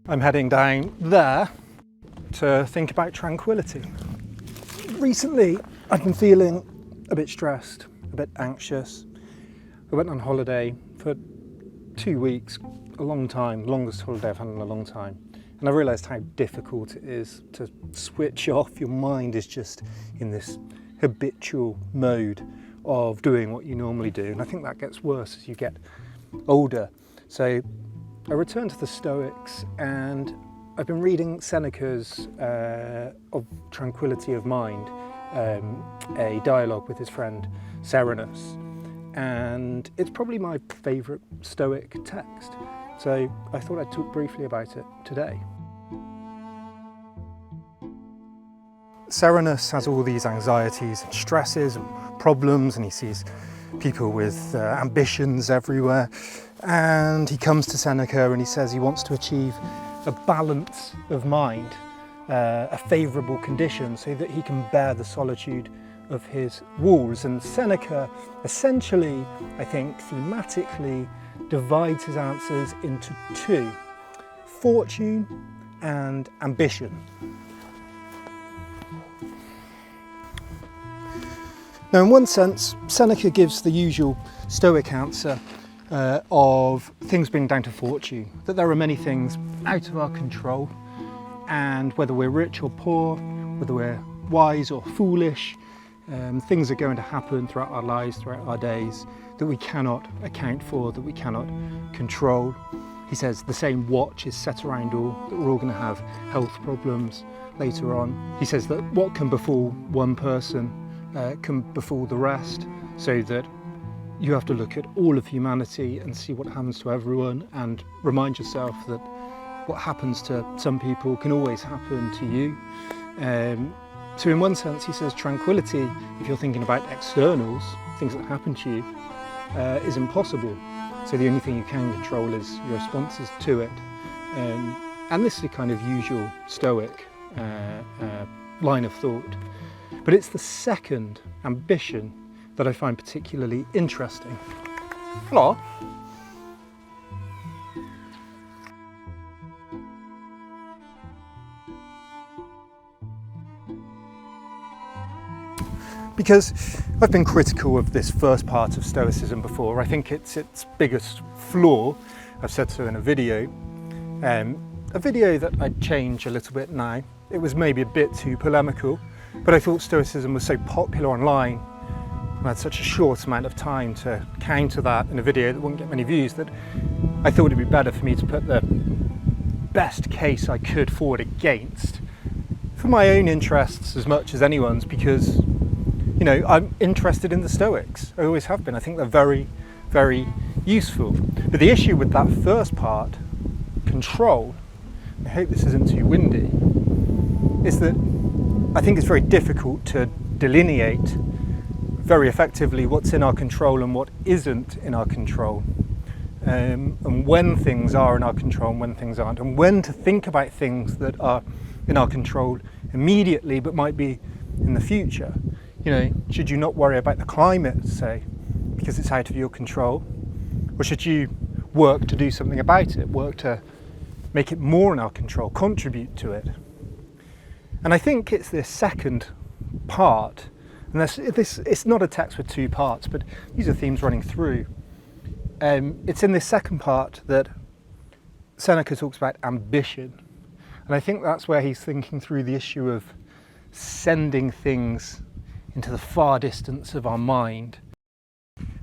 I'm heading down there to think about tranquility. Recently, I've been feeling a bit stressed, a bit anxious. I went on holiday for 2 weeks, a long time, longest holiday I've had in a long time. And I realised how difficult it is to switch off. Your mind is just in this habitual mode of doing what you normally do. And I think that gets worse as you get older. So I returned to the Stoics and I've been reading Seneca's of Tranquility of Mind, a dialogue with his friend Serenus. And it's probably my favourite Stoic text. So I thought I'd talk briefly about it today. Serenus has all these anxieties and stresses and problems, and he sees people with ambitions everywhere. And he comes to Seneca and he says he wants to achieve a balance of mind, a favourable condition so that he can bear the solitude of his walls. And Seneca essentially, I think, thematically divides his answers into two: fortune and ambition. Now, in one sense, Seneca gives the usual Stoic answer of things being down to fortune, that there are many things out of our control, and whether we're rich or poor, whether we're wise or foolish, things are going to happen throughout our lives, throughout our days, that we cannot account for, that we cannot control. He says the same watch is set around all, that we're all going to have health problems later on. He says that what can befall one person can befall the rest, so that you have to look at all of humanity and see what happens to everyone and remind yourself that what happens to some people can always happen to you. So in one sense, he says tranquility, if you're thinking about externals, things that happen to you, is impossible. So the only thing you can control is your responses to it. And this is a kind of usual Stoic line of thought. But it's the second, ambition, that I find particularly interesting. Hello. Because I've been critical of this first part of Stoicism before. I think it's its biggest flaw. I've said so in a video that I'd change a little bit now. It was maybe a bit too polemical, but I thought Stoicism was so popular online, and I had such a short amount of time to counter that in a video that wouldn't get many views, that I thought it'd be better for me to put the best case I could forward against, for my own interests as much as anyone's, because, you know, I'm interested in the Stoics. I always have been. I think they're very, very useful. But the issue with that first part, control, I hope this isn't too windy, is that I think it's very difficult to delineate very effectively what's in our control and what isn't in our control, and when things are in our control and when things aren't, and when to think about things that are in our control immediately but might be in the future. You know, should you not worry about the climate, say, because it's out of your control? Or should you work to do something about it, work to make it more in our control, contribute to it? And I think it's this second part, and it's not a text with two parts, but these are themes running through. It's in this second part that Seneca talks about ambition. And I think that's where he's thinking through the issue of sending things into the far distance of our mind.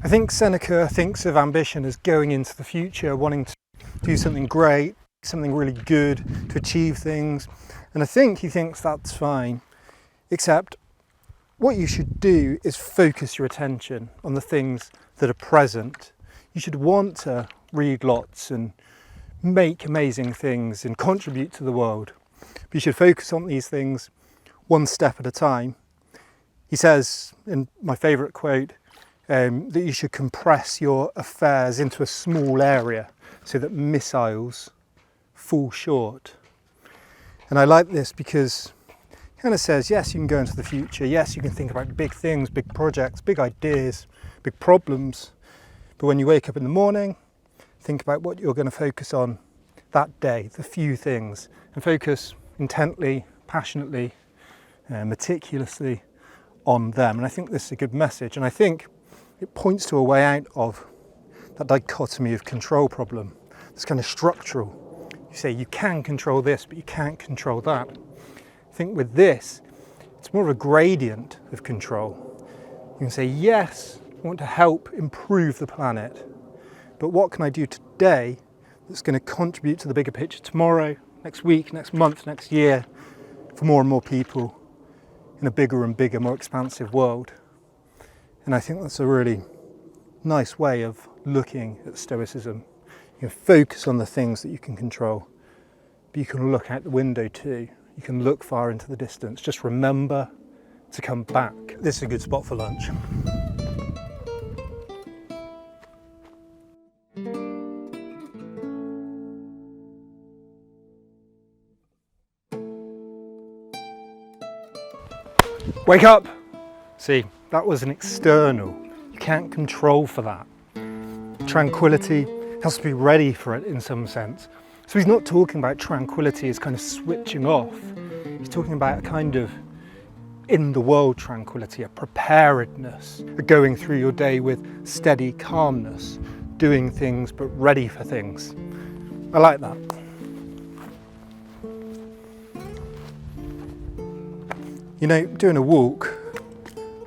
I think Seneca thinks of ambition as going into the future, wanting to do something great, something really good, to achieve things. And I think he thinks that's fine, except what you should do is focus your attention on the things that are present. You should want to read lots and make amazing things and contribute to the world. But you should focus on these things one step at a time. He says, in my favourite quote, that you should compress your affairs into a small area so that missiles fall short. And I like this because it kind of says, yes, you can go into the future. Yes, you can think about big things, big projects, big ideas, big problems. But when you wake up in the morning, think about what you're going to focus on that day, the few things, and focus intently, passionately, meticulously on them. And I think this is a good message, and I think it points to a way out of that dichotomy of control problem. It's kind of structural. You say you can control this, but you can't control that. I think with this, it's more of a gradient of control. You can say, yes, I want to help improve the planet, but what can I do today that's going to contribute to the bigger picture tomorrow, next week, next month, next year, for more and more people in a bigger and bigger, more expansive world. And I think that's a really nice way of looking at Stoicism. You can focus on the things that you can control, but you can look out the window too. You can look far into the distance. Just remember to come back. This is a good spot for lunch. Wake up! See, that was an external. You can't control for that. Tranquility has to be ready for it in some sense. So he's not talking about tranquility as kind of switching off. He's talking about a kind of in the world tranquility, a preparedness, a going through your day with steady calmness, doing things but ready for things. I like that. You know, doing a walk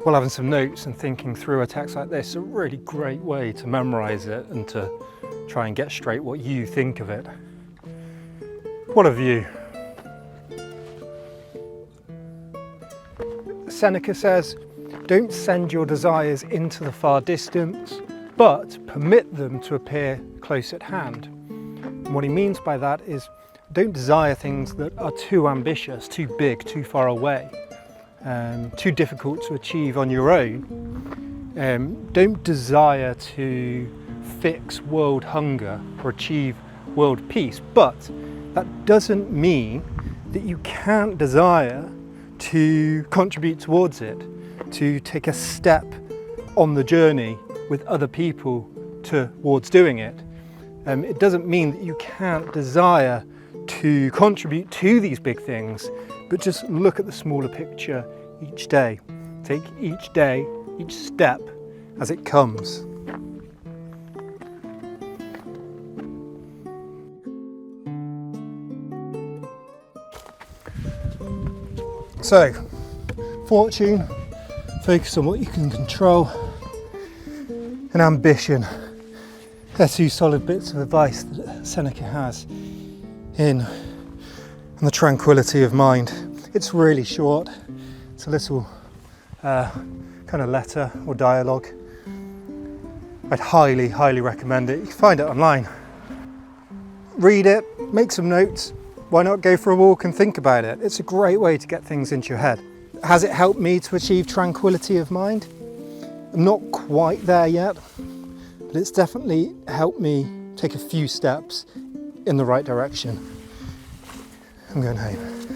while having some notes and thinking through a text like this is a really great way to memorize it and to try and get straight what you think of it. What a view. Seneca says, don't send your desires into the far distance, but permit them to appear close at hand. And what he means by that is, don't desire things that are too ambitious, too big, too far away. Too difficult to achieve on your own. Don't desire to fix world hunger or achieve world peace, but that doesn't mean that you can't desire to contribute towards it, to take a step on the journey with other people towards doing it. It doesn't mean that you can't desire to contribute to these big things, but just look at the smaller picture each day. Take each day, each step as it comes. So, fortune, focus on what you can control, and ambition. They're two solid bits of advice that Seneca has in the tranquility of mind. It's really short. It's a little kind of letter or dialogue. I'd highly, highly recommend it. You can find it online. Read it, make some notes. Why not go for a walk and think about it? It's a great way to get things into your head. Has it helped me to achieve tranquility of mind? I'm not quite there yet, but it's definitely helped me take a few steps in the right direction. I'm going home.